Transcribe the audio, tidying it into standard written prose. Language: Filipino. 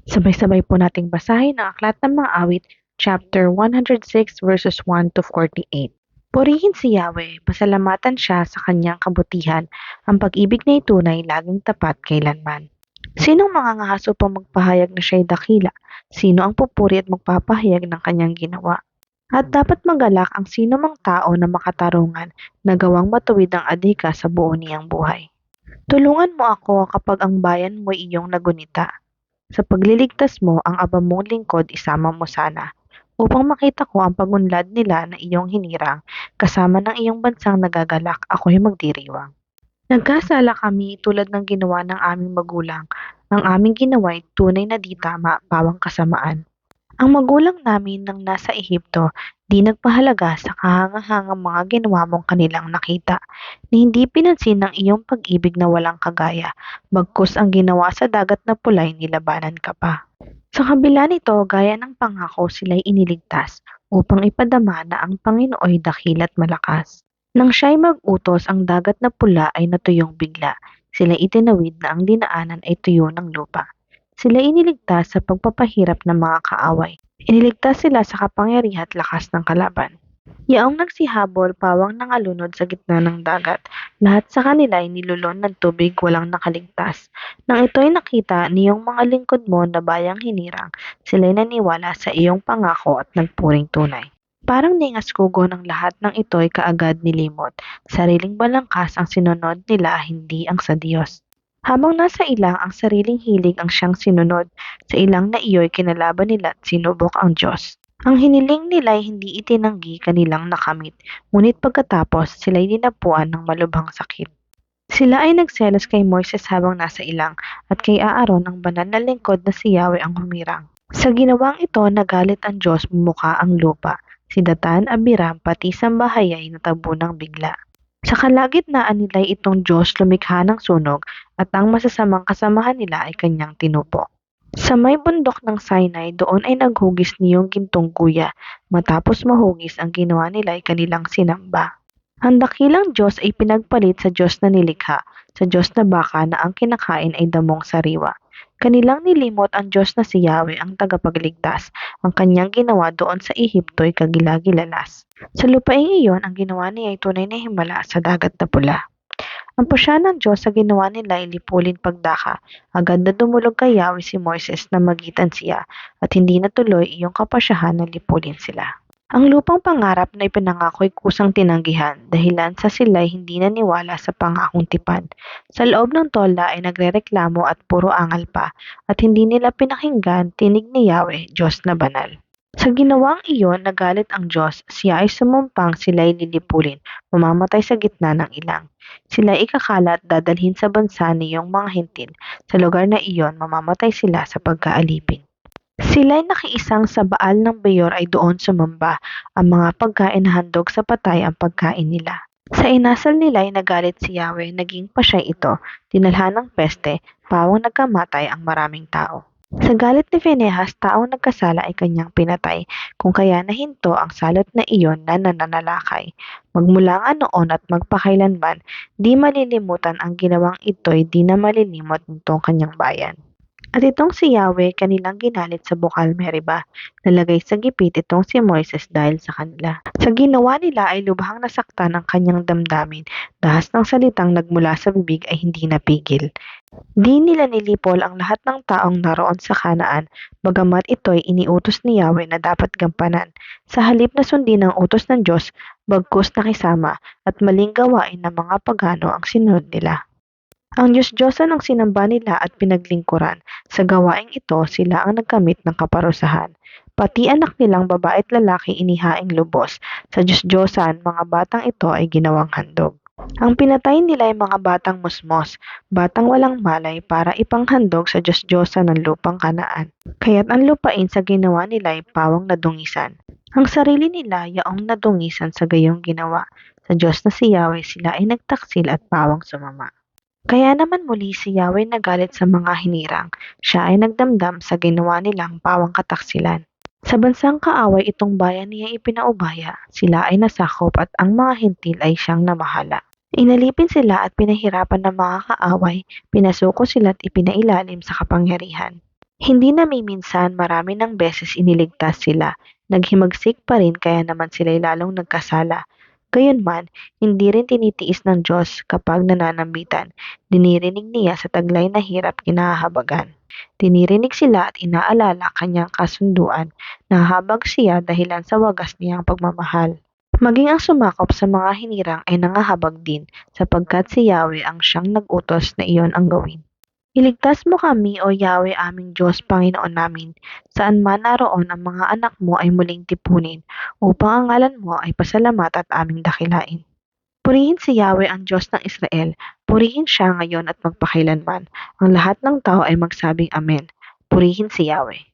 Sabay-sabay po nating basahin ang Aklat ng Mga Awit, chapter 106 verses 1 to 48. Purihin si Yahweh, pasalamatan siya sa kanyang kabutihan, ang pag-ibig na tunay laging tapat kailanman. Sinong mangangahaso pang magpahayag na siya'y dakila? Sino ang pupuri at magpapahayag ng kanyang ginawa? At dapat magalak ang sino mang tao na makatarungan na gawang matuwid ang adhika sa buo niyang buhay. Tulungan mo ako kapag ang bayan mo iyong nagunita. Sa pagliligtas mo ang aba mong lingkod isama mo sana, upang makita ko ang pagunlad nila na iyong hinirang, kasama ng iyong bansang nagagalak, ako'y magdiriwang. Nagkasala kami tulad ng ginawa ng aming magulang. Ang aming ginawa'y tunay na di tama, pawang kasamaan. Ang magulang namin nang nasa Ehipto, di nagpahalaga sa kahangahangang mga ginawa mong kanilang nakita, ni hindi pinansin ng iyong pag-ibig na walang kagaya, bagkus ang ginawa sa dagat na pulay nilabanan ka pa. Sa kabila nito, gaya ng pangako sila'y iniligtas, upang ipadama na ang Panginooy dakila't malakas. Nang siya'y mag-utos, ang dagat na pula ay natuyong bigla, sila'y itinawid na ang dinaanan ay tuyo ng lupa. Sila iniligtas sa pagpapahirap ng mga kaaway. Iniligtas sila sa kapangyarihan at lakas ng kalaban. Yaong nagsihabol, pawang nangalunod sa gitna ng dagat. Lahat sa kanila ay nilulon ng tubig, walang nakaligtas. Nang ito'y nakita niyong mga lingkod mo na bayang hinirang, sila'y naniwala sa iyong pangako at nagpuring tunay. Parang ningaskugo ng lahat ng ito'y kaagad nilimot. Sariling balangkas ang sinunod nila, hindi ang sa Diyos. Habang nasa ilang ang sariling hilig ang siyang sinunod, sa ilang na iyo'y kinalaban nila at sinubok ang Diyos. Ang hiniling nila'y hindi itinanggi kanilang nakamit, ngunit pagkatapos sila'y dinapuan ng malubhang sakit. Sila ay nagselos kay Moises habang nasa ilang, at kay Aaron ang banal na lingkod na si Yahweh ang humirang. Sa ginawang ito nagalit ang Diyos, bumuka ang lupa. Si Datan, Abiram, pati Sambahayay natabunang bigla. Sa kalagitnaan nila'y itong Diyos lumikha ng sunog, at ang masasamang kasamahan nila ay kanyang tinupok. Sa may bundok ng Sinai, doon ay naghugis niyong gintong kuya. Matapos mahugis, ang ginawa nila ay kanilang sinamba. Ang dakilang Diyos ay pinagpalit sa Diyos na nilikha, sa Diyos na baka na ang kinakain ay damong sariwa. Kanilang nilimot ang Diyos na si Yahweh ang tagapagligtas. Ang kanyang ginawa doon sa Ehipto ay kagilagilalas. Sa lupaing iyon, ang ginawa niya ay tunay na himala sa dagat na pula. Ang pusya ng Diyos sa ginawa nila ay lipulin pagdaka. Agad na dumulog kay Yahweh si Moises na magitan siya, at hindi natuloy iyong kapasyahan na lipulin sila. Ang lupang pangarap na ipinangako'y kusang tinanggihan, dahilan sa sila'y hindi naniwala sa pangakong tipan. Sa loob ng tolda ay nagrereklamo at puro angal pa, at hindi nila pinakinggan tinig ni Yahweh, Diyos na banal. Sa ginawang iyon, nagalit ang Diyos, siya ay sumumpang sila'y lilipulin, mamamatay sa gitna ng ilang. Sila ikakalat, dadalhin sa bansa niyong mga hintil. Sa lugar na iyon, mamamatay sila sa pagkaalipin. Sila'y nakiisang sa Baal ng Beyor ay doon sumamba. Ang mga pagkain na handog sa patay ang pagkain nila. Sa inasal nila ay nagalit si Yahweh, naging pasyay ito. Dinalhan ng peste, pawang nagkamatay ang maraming tao. Sa galit ni Phinehas, taong nagkasala ay kanyang pinatay, kung kaya nahinto ang salot na iyon na nananalakay. Magmula nga noon at magpakailanman, di malilimutan ang ginawang ito'y di na malilimot nitong kanyang bayan. At itong si Yahweh kanilang ginalit sa bukal Meriba, nalagay sa gipit itong si Moises dahil sa kanila. Sa ginawa nila ay lubhang nasaktan ang kanyang damdamin, dahas ng salitang nagmula sa bibig ay hindi napigil. Di nila nilipol ang lahat ng taong naroon sa Kanaan, bagamat ito'y iniutos ni Yahweh na dapat gampanan. Sa halip na sundin ang utos ng Diyos, bagkus nakisama at maling gawain ng mga pagano ang sinunod nila. Ang Diyos-Diyosan ang sinamba nila at pinaglingkuran. Sa gawaing ito, sila ang nagkamit ng kaparusahan. Pati anak nilang babae at lalaki inihaing lubos. Sa Diyos-Diyosan, mga batang ito ay ginawang handog. Ang pinatay nila ay mga batang musmos, batang walang malay para ipanghandog sa Diyos-Diyosan ng lupang Kanaan. Kaya't ang lupain sa ginawa nila ay pawang nadungisan. Ang sarili nila yaong nadungisan sa gayong ginawa. Sa Diyos na si Yahweh sila ay nagtaksil at pawang sumama. Kaya naman muli si Yahweh nagalit sa mga hinirang, siya ay nagdamdam sa ginawa nilang pawang kataksilan. Sa bansang kaaway itong bayan niya ipinaubaya, sila ay nasakop at ang mga hintil ay siyang namahala. Inalipin sila at pinahirapan ng mga kaaway, pinasuko sila at ipinailalim sa kapangyarihan. Hindi namiminsan marami ng beses iniligtas sila, naghimagsik pa rin kaya naman sila'y lalong nagkasala. Gayunman, hindi rin tinitiis ng Diyos kapag nananambitan, dinirinig niya sa taglay na hirap kinahahabagan. Tinirinig sila at inaalala kanyang kasunduan, nahahabag siya dahilan sa wagas niyang pagmamahal. Maging ang sumakop sa mga hinirang ay nangahabag din, sapagkat si Yahweh ang siyang nag-utos na iyon ang gawin. Iligtas mo kami, O Yahweh aming Diyos, Panginoon namin, saan man naroon ang mga anak mo ay muling tipunin, upang ang ngalan mo ay pasalamat at aming dakilain. Purihin si Yahweh ang Diyos ng Israel, purihin siya ngayon at magpakailanman. Ang lahat ng tao ay magsabing Amen. Purihin si Yahweh.